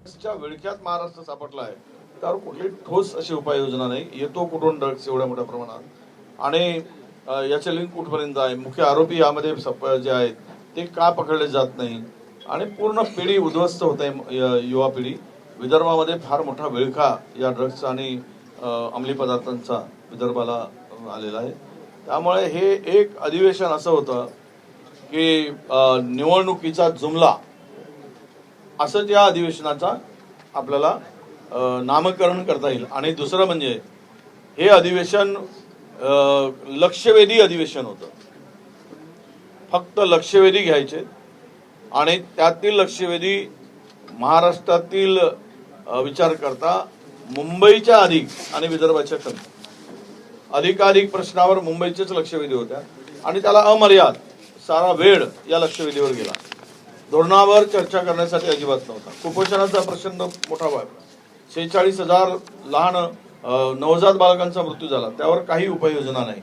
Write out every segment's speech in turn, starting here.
च्या विळख्यात महाराष्ट्र सापडला आहे, त्यावर कुठली ठोस अशी उपाययोजना नाही. येतो कुठून ड्रग्स एवढ्या मोठ्या प्रमाणात आणि याचे लिंक कुठपर्यंत आहे, मुख्य आरोपी यामध्ये जे आहेत ते का पकडले जात नाही आणि पूर्ण पिढी उद्ध्वस्त होत आहे. युवा पिढी विदर्भामध्ये फार मोठा विळखा या ड्रग्स आणि अंमली पदार्थांचा विदर्भाला आलेला आहे. त्यामुळे हे एक अधिवेशन असं होतं की निवडणुकीचा जुमला असं त्या अधिवेशनाचा आपल्याला नामकरण करता येईल. आणि दुसरं म्हणजे हे अधिवेशन लक्षवेधी अधिवेशन होतं. फक्त लक्षवेधी घ्यायचे आणि त्यातील लक्षवेधी महाराष्ट्रातील विचार करता मुंबईच्या अधिक आणि विदर्भाच्या कमी. अधिकाधिक प्रश्नावर मुंबईचेच लक्षवेधी होत्या आणि त्याला अमर्याद सारा वेळ या लक्षवेधीवर गेला. धोरणावर चर्चा करण्यासाठी अजिबात नव्हता. कुपोषणाचा प्रचंड मोठा भाग, 46,000 लहान नवजात बालकांचा मृत्यू झाला, त्यावर काही उपाययोजना नाही.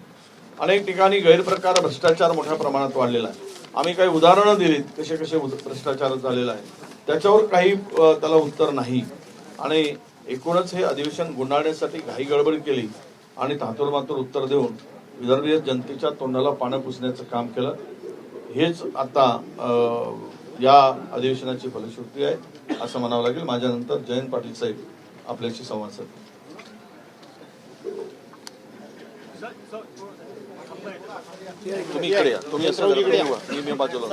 अनेक ठिकाणी गैरप्रकार, भ्रष्टाचार मोठ्या प्रमाणात वाढलेला आहे. आम्ही काही उदाहरणं दिलीत कसे कसे भ्रष्टाचार झालेला आहे, त्याच्यावर काही त्याला उत्तर नाही. आणि एकूणच हे अधिवेशन गुंडाळण्यासाठी घाई गडबड केली आणि तातोरमातोर उत्तर देऊन विदर्भीय जनतेच्या तोंडाला पानं पुसण्याचं काम केलं. हेच आता या अधिवेशनाची फलश्रुती आहे असं म्हणावं लागेल. माझ्यानंतर जयंत पाटील साहेब आपल्याशी संवाद साधतील. तुम्ही इकडे या, तुम्ही असं मी बाजूला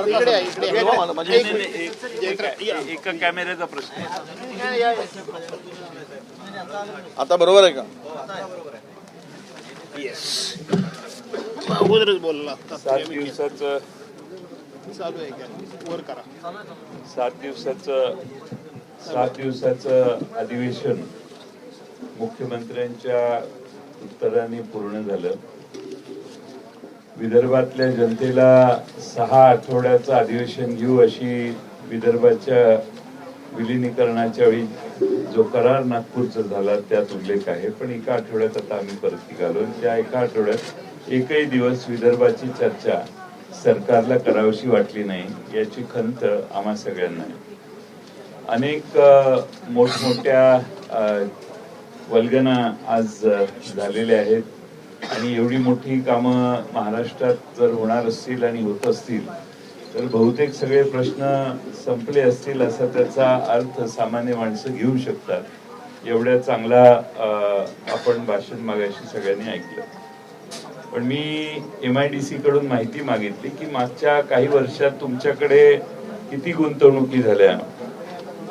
एका कॅमेऱ्याचा प्रश्न आहे. आता बरोबर आहे का? अगोदरच बोलला. 7 दिवसाचं चालू आहे का? वर करा. 7 दिवसाचं अधिवेशन मुख्यमंत्र्यांच्या उत्तराने पूर्ण झालं. विदर्भातल्या जनतेला 6 आठवड्याचं अधिवेशन घेऊ अशी विदर्भाच्या विलिनीकरणाच्या वेळी जो करार नागपूरचा झाला त्यात उल्लेख आहे. पण एका आठवड्यात आता आम्ही परत निघालो. त्या एका आठवड्यात एकही दिवस विदर्भाची चर्चा सरकारला करावीशी वाटली नाही याची खंत आम्हा सगळ्यांना आहे. अनेक मोठमोठ्या वल्गना आज झालेल्या आहेत आणि एवढी मोठी कामं महाराष्ट्रात जर होणार असतील आणि होत असतील तर बहुतेक सगळे प्रश्न संपले असतील असा त्याचा अर्थ सामान्य माणसं घेऊ शकतात. एवढ्या चांगला आपण भाषण मागाशी सगळ्यांनी ऐकलं. पण मी MIDC कडून माहिती मागितली की मागच्या काही वर्षात तुमच्याकडे किती गुंतवणुकी झाल्या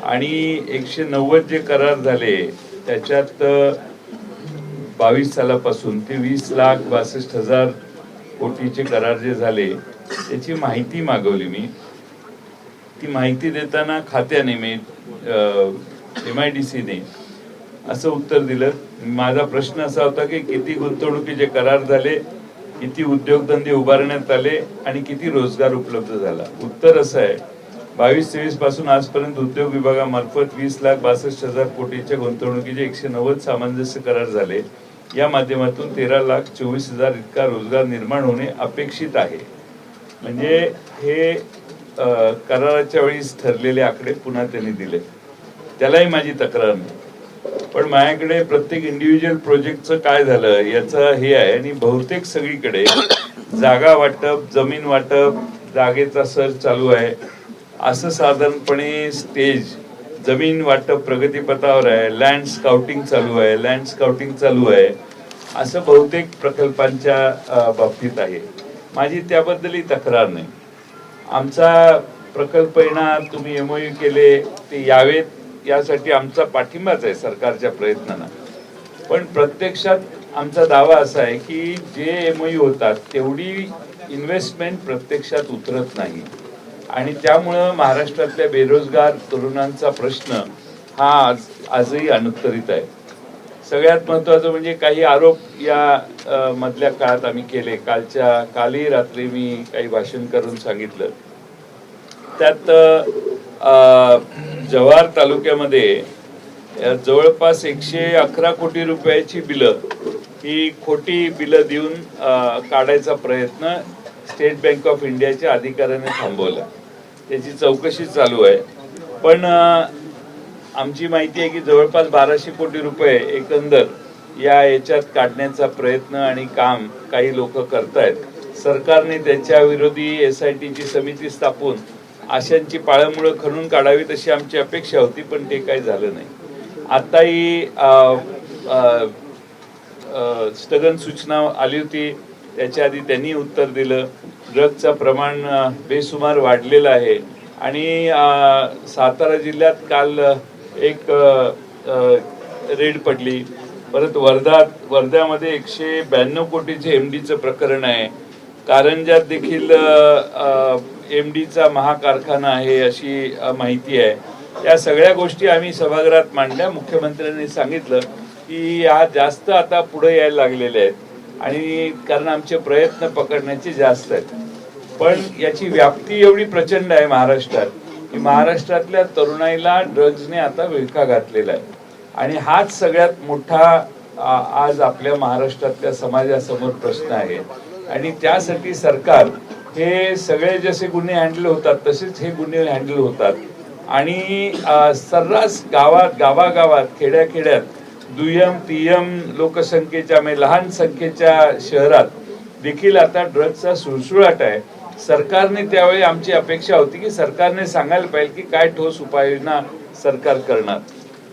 आणि 190 जे करार झाले त्याच्यात 22 सालापासून ते 20,62,000 कोटीचे करार जे झाले त्याची माहिती मागवली. मी ती माहिती देताना खात्याने MIDC ने असं उत्तर दिलं. माझा प्रश्न असा होता की किती गुंतवणुकीचे करार झाले, किती उद्योगधंदे उभारण्यात आले आणि किती रोजगार उपलब्ध झाला. उत्तर असं आहे 22-23 पासून आजपर्यंत उद्योग विभागामार्फत 20,62,000 कोटीच्या गुंतवणुकीचे 190 सामंजस्य करार झाले. या माध्यमातून 13,24,000 इतका रोजगार निर्माण होणे अपेक्षित आहे. म्हणजे हे कराराच्या वेळीच ठरलेले आकडे पुन्हा त्यांनी दिले. त्यालाही माझी तक्रार नाही. पण माझ्याकडे प्रत्येक इंडिव्हिज्युअल प्रोजेक्टचं काय झालं याचं हे आहे आणि बहुतेक सगळीकडे जागा वाटप, जमीन वाटप, जागेचा सर्च चालू आहे. असं साधारणपणे स्टेज जमीन वाटप प्रगतीपथावर आहे, लँड स्काउटिंग चालू आहे, असं बहुतेक प्रकल्पांच्या बाबतीत आहे. माझी त्याबद्दलही तक्रार नाही. आमचा प्रकल्प येणार, तुम्ही MOU केले ते यावेत यासाठी आमचा पाठिंबाच आहे सरकारच्या प्रयत्नांना. पण प्रत्यक्षात आमचा दावा असा आहे की जे MOU होतात तेवढी इन्व्हेस्टमेंट प्रत्यक्षात उतरत नाही आणि त्यामुळं महाराष्ट्रातल्या बेरोजगार तरुणांचा प्रश्न हा आजही अनुत्तरित आहे. सगळ्यात महत्वाचं म्हणजे काही आरोप या मधल्या काळात आम्ही केले. कालही रात्री मी काही भाषण करून सांगितलं. त्यात जव्हार तालुक्यामध्ये जवळपास 111 कोटी रुपयाची बिलं ही खोटी बिलं देऊन काढायचा प्रयत्न स्टेट बँक ऑफ इंडियाच्या अधिकाऱ्याने थांबवला. त्याची चौकशी चालू आहे. पण आमची माहिती आहे की जवळपास 1200 कोटी रुपये एकंदर याच्यात काढण्याचा प्रयत्न आणि काम काही लोक करतायत। सरकारने त्याच्या विरोधी SITची समिती स्थापून आशांची पाळंमुळं खणून काढावी तशी आमची अपेक्षा होती, पण ते काही झालं नाही। आताही स्थगन सूचना आली होती, त्याच्या आधी त्यांनी उत्तर दिलं। ड्रगचं प्रमाण बेसुमार वाढलेलं आहे आणि सातारा जिल्ह्यात काल एक रेड पडली। परत वर्ध्यामध्ये 192 कोटीचे MDचं प्रकरण आहे। कारंजात देखील MDचा महाकारखाना आहे अशी माहिती आहे। या सगळ्या गोष्टी आम्ही सभागृहात मांडल्या। मुख्यमंत्र्यांनी सांगितलं की या जास्त आता पुढे यायला लागलेले आहेत आणि कारण आमचे प्रयत्न पकडण्याचे जास्त आहेत, पण याची व्याप्ती एवढी प्रचंड आहे महाराष्ट्रात की महाराष्ट्रातल्या तरुणाईला ड्रग्जने आता विळखा घातलेला आहे आणि हाच सगळ्यात मोठा आज आपल्या महाराष्ट्रातल्या समाजासमोर प्रश्न आहे। आणि त्यासाठी सरकार हे सगळे जसे गुन्हे हँडल होतात तसेच हे गुन्हे हँडल होतात आणि सर्रास गावागावात खेड्याखेड्यात दुय्यम तिय्यम लोकसंख्येच्या म्हणजे लहान संख्येच्या शहरात देखील आता ड्रग्जचा सुळसुळाट आहे। सरकारने त्यावेळी आमची अपेक्षा होती की सरकारने सांगायला पाहिजे की काय ठोस उपाययोजना सरकार करणार।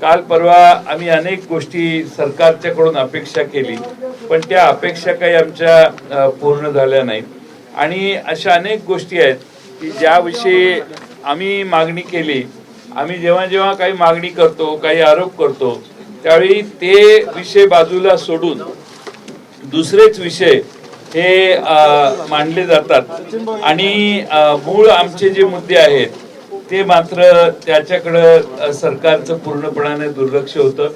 काल परवा आम्ही अनेक गोष्टी सरकारच्याकडून अपेक्षा केली, पण त्या अपेक्षा काही आमच्या पूर्ण झाल्या नाहीत आणि अशा अनेक गोष्टी आहेत की ज्याविषयी आम्ही मागणी केली। आम्ही जेव्हा जेव्हा काही मागणी करतो, काही आरोप करतो, त्यावेळी ते विषय बाजूला सोडून दुसरेच विषय हे मांडले जातात आणि मूळ आमचे जे मुद्दे आहेत ते मात्र त्याच्याकडं सरकारचं पूर्णपणाने दुर्लक्ष होतं।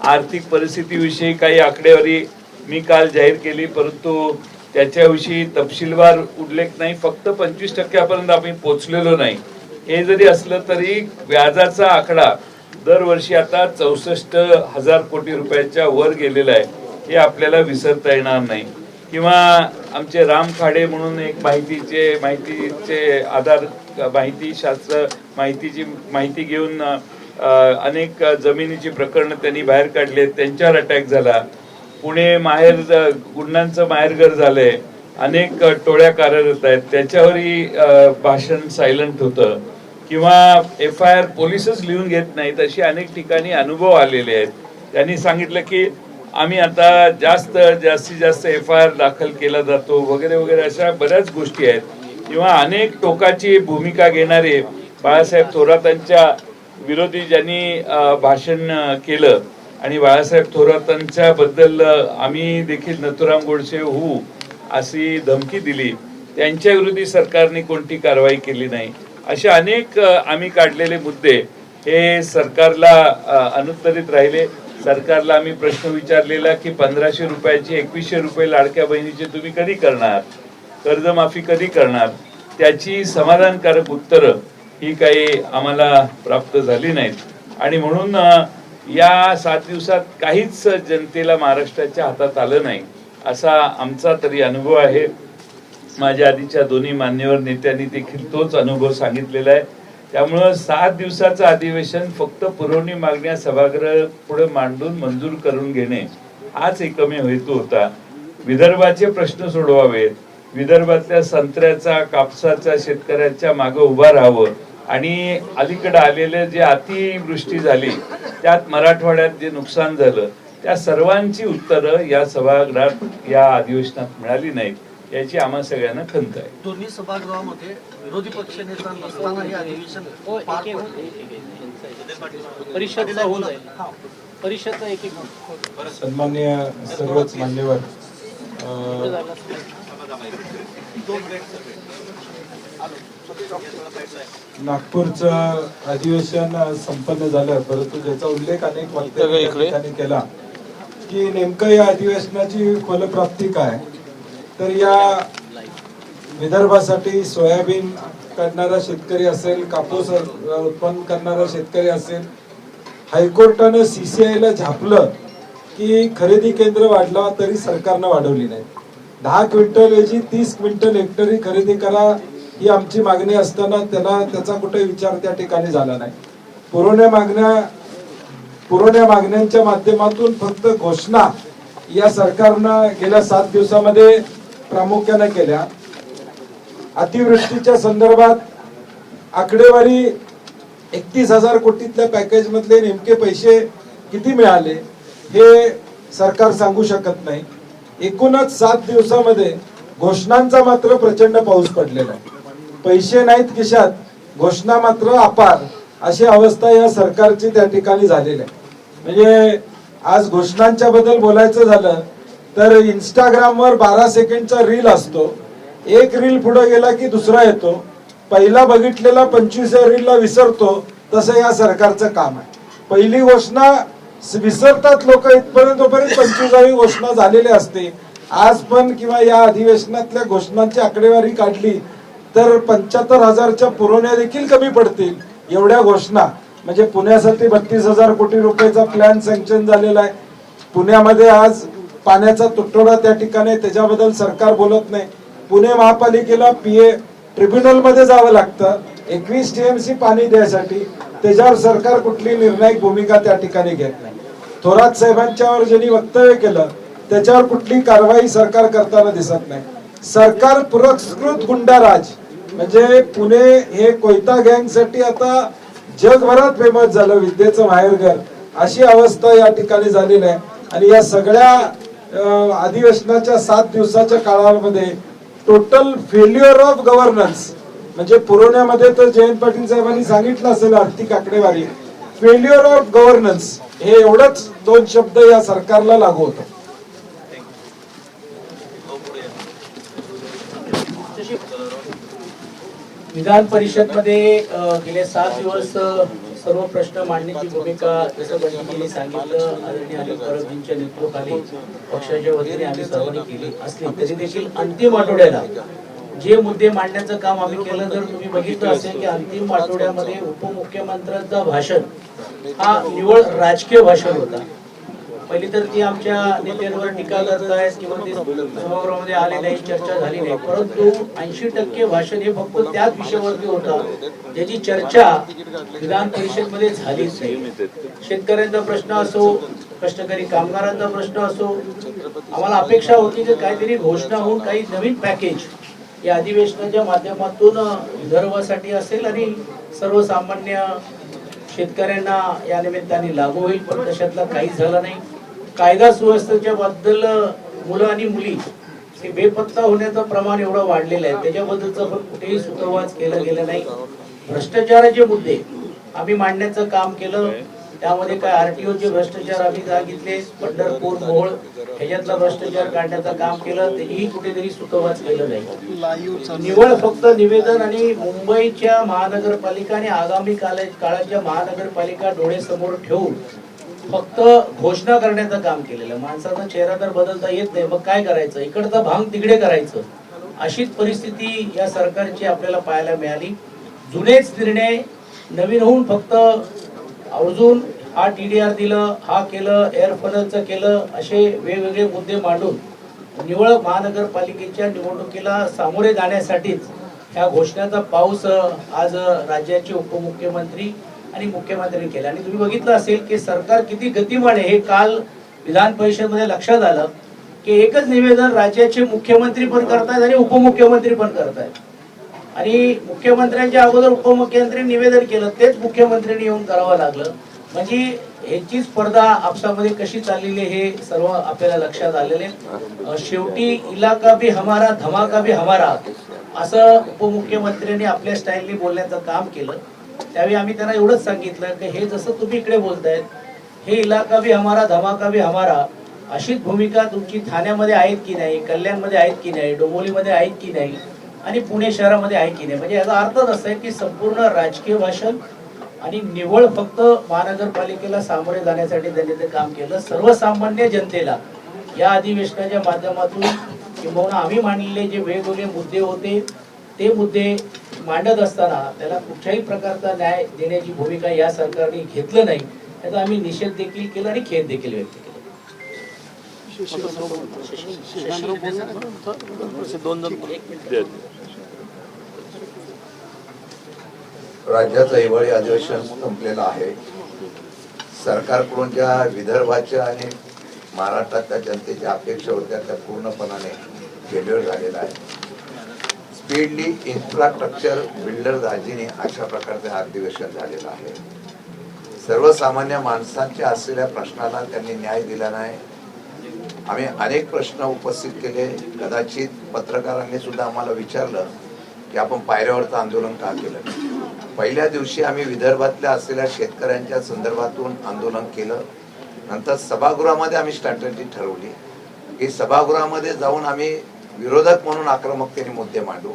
आर्थिक परिस्थितीविषयी काही आकडेवारी मी काल जाहीर केली, परंतु त्याच्याविषयी तपशीलवार उल्लेख नाही। फक्त 25% आम्ही पोहोचलेलो नाही। हे जरी असलं तरी व्याजाचा आकडा दरवर्षी आता 64,000 कोटी रुपयाच्या वर गेलेला आहे, हे आपल्याला विसरता येणार नाही। किंवा आमचे राम खाडे म्हणून एक माहितीचे आधार माहितीशास्त्र माहिती घेऊन अनेक जमिनीची प्रकरणं त्यांनी बाहेर काढले, त्यांच्यावर अटॅक झाला। पुणे गुंडांचं माहेरघर झालंय, अनेक टोळ्या कार्यरत आहेत, त्याच्यावरही भाषण सायलेंट होतं। किंवा FIR पोलीसच लिहून घेत नाहीत, अशी अनेक ठिकाणी अनुभव आलेले आहेत। त्यांनी सांगितलं की आम्ही आता जास्तीत जास्त FIR दाखल केला जातो वगैरे वगैरे, अशा बऱ्याच गोष्टी आहेत। किंवा अनेक टोकाची भूमिका घेणारे बाळासाहेब थोरातांच्या विरोधी ज्यांनी भाषण केलं आणि बाळासाहेब थोरातांच्या बद्दल आम्ही देखील नथुराम गोडसे होऊ अशी धमकी दिली, त्यांच्या विरोधी सरकारने कोणती कारवाई केली नाही। अशा अनेक आम्ही काढलेले मुद्दे हे सरकारला अनुत्तरित राहिले। सरकारला आम्ही प्रश्न विचारलेला की 1500 रुपयाची 2100 रुपये लाडक्या बहिणीचे तुम्ही कधी करणार, कर्जमाफी कधी करणार, त्याची समाधानकारक उत्तरं ही काही आम्हाला प्राप्त झाली नाहीत आणि म्हणून या 7 दिवसात काहीच जनतेला महाराष्ट्राच्या हातात आलं नाही असा आमचा तरी अनुभव आहे। माझ्या आधीच्या दोन्ही मान्यवर नेत्यांनी देखील तोच अनुभव सांगितलेला आहे। त्यामुळं 7 दिवसाचं अधिवेशन फक्त पुरवणी मागण्या सभागृह पुढे मांडून मंजूर करून घेणे हाच एकमेव हेतू होता। विदर्भाचे प्रश्न सोडवावेत, विदर्भातल्या संत्र्याचा कापसाच्या शेतकऱ्यांच्या मागे उभा राहावं आणि अलीकडे आलेले जे अतिवृष्टी झाली त्यात मराठवाड्यात जे नुकसान झालं त्या सर्वांची उत्तरं या सभागृहात या अधिवेशनात मिळाली नाहीत, याची आम्हा सगळ्यांना खंत आहे। दोन्ही सभागृहामध्ये विरोधी पक्ष नेता नसताना हे अधिवेशन पार परिषद सन्माननीय सर्वच मान्यवर, नागपूरचं अधिवेशन संपन्न झालं, परंतु ज्याचा उल्लेख अनेक वक्त्यांनी केला की नेमकं या अधिवेशनाची फलप्राप्ती काय, तर या विदर्भासाठी सोयाबीन काढणारा शेतकरी असेल, कापूस उत्पन्न करणारा शेतकरी असेल, हायकोर्टानं CCIला झापलं की खरेदी केंद्र वाढला तरी सरकारनं वाढवली नाही। 10 क्विंटल ऐवजी 30 क्विंटल हेक्टरी खरेदी करा ही आमची मागणी असताना त्याचा कुठे विचार त्या ठिकाणी झाला नाही। पुरवण्या मागण्या पुरवण्या मागण्यांच्या माध्यमातून फक्त घोषणा या सरकारनं गेल्या 7 दिवसामध्ये प्रामुख्याने केल्या. अतिवृष्टीच्या संदर्भात आकडेवारी 31,000 कोटीतल्या पॅकेज मधले नेमके पैसे किती मिळाले हे सरकार सांगू शकत नाही. एकूणच 7 दिवसामध्ये घोषणांचा मात्र प्रचंड पाऊस पडलेला आहे. पैसे नाहीत खिशात, घोषणा मात्र अपार, अशी अवस्था या सरकारची त्या ठिकाणी झालेली आहे. म्हणजे आज घोषणांच्या बद्दल बोलायचं झालं तर इंस्टाग्रामवर 12 सेकंडचा रील असतो, एक रील पुढे गेला की दुसरा येतो, पहिला बघितलेला 25व्या रीलला विसरतो. तसं या सरकारचं काम आहे. पहिली घोषणा विसरतात लोक इथपर्यंत, 25वी घोषणा झालेली असते. आज पण किंवा या अधिवेशनातल्या घोषणांची आकडेवारी काढली तर 75,000च्या पुरवण्या देखील कमी पडतील एवढ्या घोषणा. म्हणजे पुण्यासाठी 32,000 कोटी रुपयाचा प्लॅन सँक्शन झालेला आहे. पुण्यामध्ये आज पाण्याचा तुटवडा त्या ठिकाणी, त्याच्याबद्दल सरकार बोलत नाही. पुणे महापालिकेला पीए ट्रिब्युनल मध्ये जावं लागतं 21 टीएमसी पाणी द्यायसाठी, त्याच्यावर सरकार कुठली निर्णायक भूमिका त्या ठिकाणी घेत नाही. थोरात साहेबांच्यावर ज्यांनी वक्तव्य केलं त्याच्यावर कुठली कारवाई सरकार करताना दिसत नाही. सरकार पुरस्कृत गुंडाराज, म्हणजे पुणे हे कोयता गँग साठी आता जगभरात फेमस झालं, विद्येचं माहेरघर, अशी अवस्था या ठिकाणी झालेली आहे. आणि या सगळ्या अधिवेशनाच्या 7 दिवसाच्या काळामध्ये टोटल फेल्युअर ऑफ गव्हर्नन्स, म्हणजे पुरवण्यामध्ये तर जयंत पाटील साहेबांनी सांगितलं असेल आर्थिक आकडेवारी, फेल्युअर ऑफ गव्हर्नन्स हे एवढंच 2 शब्द या सरकारला लागू होतं. विधान परिषद मध्ये गेले 7 दिवस सर्व प्रश्न मांडण्याची भूमिका जसं बंडीजींनी सांगितलं, आदरणीय अनिल परबजींच्या नेतृत्वाखाली पक्षाच्या वतीने आम्ही सर्वांनी केली असली तरी देखील अंतिम आठवड्याला जे मुद्दे मांडण्याचं काम आम्ही केलं, जर तुम्ही बघितलं असेल की अंतिम आठवड्यामध्ये उपमुख्यमंत्र्यांचं भाषण हा निव्वळ राजकीय भाषण होता. पहिली तर ती आमच्या नेत्यांवर टीका करतायत किंवा ते सभागृहामध्ये आले नाही, चर्चा झाली नाही, परंतु 80% भाषण हे फक्त त्याच विषयावरती होता ज्याची चर्चा विधान परिषदमध्ये झालीच नाही. शेतकऱ्यांचा प्रश्न असो, कष्टकरी कामगारांचा प्रश्न असो, आम्हाला अपेक्षा होती की काहीतरी घोषणा होऊन काही नवीन पॅकेज या अधिवेशनाच्या माध्यमातून विदर्भासाठी असेल आणि सर्वसामान्य शेतकऱ्यांना या निमित्ताने लागू होईल, पण तशातला काहीच झालं नाही. कायदा सुव्यवस्थेच्या बद्दल मुलं आणि मुली हे बेपत्ता होण्याचं प्रमाण एवढं वाढलेलं आहे, त्याच्याबद्दलचं पण कुठेही सूत्रवाच केलं गेलं नाही. भ्रष्टाचाराचे मुद्दे आम्ही मांडण्याचं काम केलं, त्यामध्ये काय आरटीओचे भ्रष्टाचार आम्ही सांगितले, पंढरपूर मोहोळ ह्याच्यातला भ्रष्टाचार काढण्याचं काम केलं, तेही कुठेतरी सूत्रवाच केलं नाही. निवळ फक्त निवेदन आणि मुंबईच्या महानगरपालिका आणि आगामी काळाच्या महानगरपालिका डोळ्यासमोर ठेवून फक्त घोषणा करण्याचं काम केलेलं. माणसाचा चेहरा तर बदलता येत नाही, मग काय करायचं, इकडचं भांग तिकडे करायचं, अशीच परिस्थिती या सरकारची आपल्याला पाहायला मिळाली. जुनेच निर्णय नवीन होऊन फक्त अजून हा TDR दिलं, हा केलं, एअर फनलचं केलं, असे वेगवेगळे मुद्दे मांडून निवळ महानगरपालिकेच्या निवडणुकीला सामोरे जाण्यासाठीच ह्या घोषणाचा पाऊस आज राज्याचे उपमुख्यमंत्री आणि मुख्यमंत्र्यांनी केला. आणि तुम्ही बघितलं असेल की सरकार किती गतिमान आहे हे काल विधान परिषदेमध्ये लक्षात आलं की एकच निवेदन राज्याचे मुख्यमंत्री पण करतायत आणि उपमुख्यमंत्री पण करतायत. आणि मुख्यमंत्र्यांच्या अगोदर उपमुख्यमंत्री निवेदन केलं, तेच मुख्यमंत्र्यांनी येऊन करावं लागलं. म्हणजे ह्याची स्पर्धा आपसामध्ये कशी चाललेली हे सर्व आपल्याला लक्षात आलेले. शेवटी इलाका भी हमारा धमाका भी हमारा असं उपमुख्यमंत्र्यांनी आपल्या स्टाईलने बोलण्याचं काम केलं. त्यावेळी आम्ही त्यांना एवढंच सांगितलं की हे जसं तुम्ही इकडे बोलतायत, हे इलाका भी हमारा धमाका भी हमारा अशीच भूमिका तुमची ठाण्यामध्ये आहेत की नाही, कल्याणमध्ये आहेत की नाही, डोंबिवलीमध्ये आहेत की नाही आणि पुणे शहरामध्ये आहे की नाही. म्हणजे याचा अर्थच असा आहे की संपूर्ण राजकीय भाषण आणि निव्वळ फक्त महानगरपालिकेला सामोरे जाण्यासाठी त्यांनी ते काम केलं. सर्वसामान्य जनतेला या अधिवेशनाच्या माध्यमातून किंवा आम्ही मांडलेले जे वेगवेगळे मुद्दे होते ते मुद्दे मांडत असताना त्याला कुठल्याही प्रकारचा न्याय देण्याची भूमिका या सरकारने घेतलं नाही, याचा आम्ही निषेध देखील केला आणि खेद देखील व्यक्त केला. राज्याचं हिवाळी अधिवेशन संपलेलं आहे. सरकारकडून ज्या विदर्भाच्या आणि महाराष्ट्रातल्या जनतेच्या अपेक्षा होत्या त्या पूर्णपणाने फेल्युअर झालेला आहे. स्पीडली इन्फ्रास्ट्रक्चर बिल्डर दाजीने अशा प्रकारचं अधिवेशन झालेलं आहे. सर्वसामान्य माणसांच्या असलेल्या प्रश्नाला त्यांनी न्याय दिला नाही. आम्ही अनेक प्रश्न उपस्थित केले. कदाचित पत्रकारांनी सुद्धा आम्हाला विचारलं की आपण पायऱ्यावरचं आंदोलन का केलं. पहिल्या दिवशी आम्ही विदर्भातल्या असलेल्या शेतकऱ्यांच्या संदर्भातून आंदोलन केलं. नंतर सभागृहामध्ये आम्ही स्ट्रॅटेजी ठरवली की सभागृहामध्ये जाऊन आम्ही विरोधक म्हणून आक्रमकतेने मुद्दे मांडू.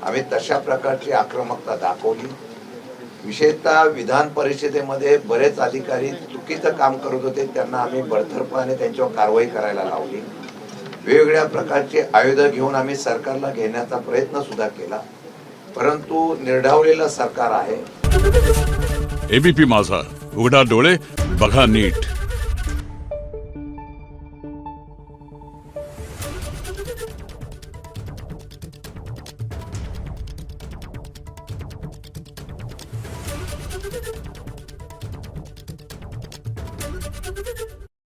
आम्ही तशा प्रकारची आक्रमकता दाखवली. विशेषतः विधान परिषदेमध्ये बरेच अधिकारी चुकीचं काम करत होते, त्यांना आम्ही बडतर्फाने त्यांच्यावर कारवाई करायला लावली. वेगवेगळ्या प्रकारचे आयुध घेऊन आम्ही सरकारला घेण्याचा प्रयत्न सुद्धा केला, परंतु निर्ढावलेलं सरकार आहे. एबीपी माझा, उघडा डोळे बघा नीट.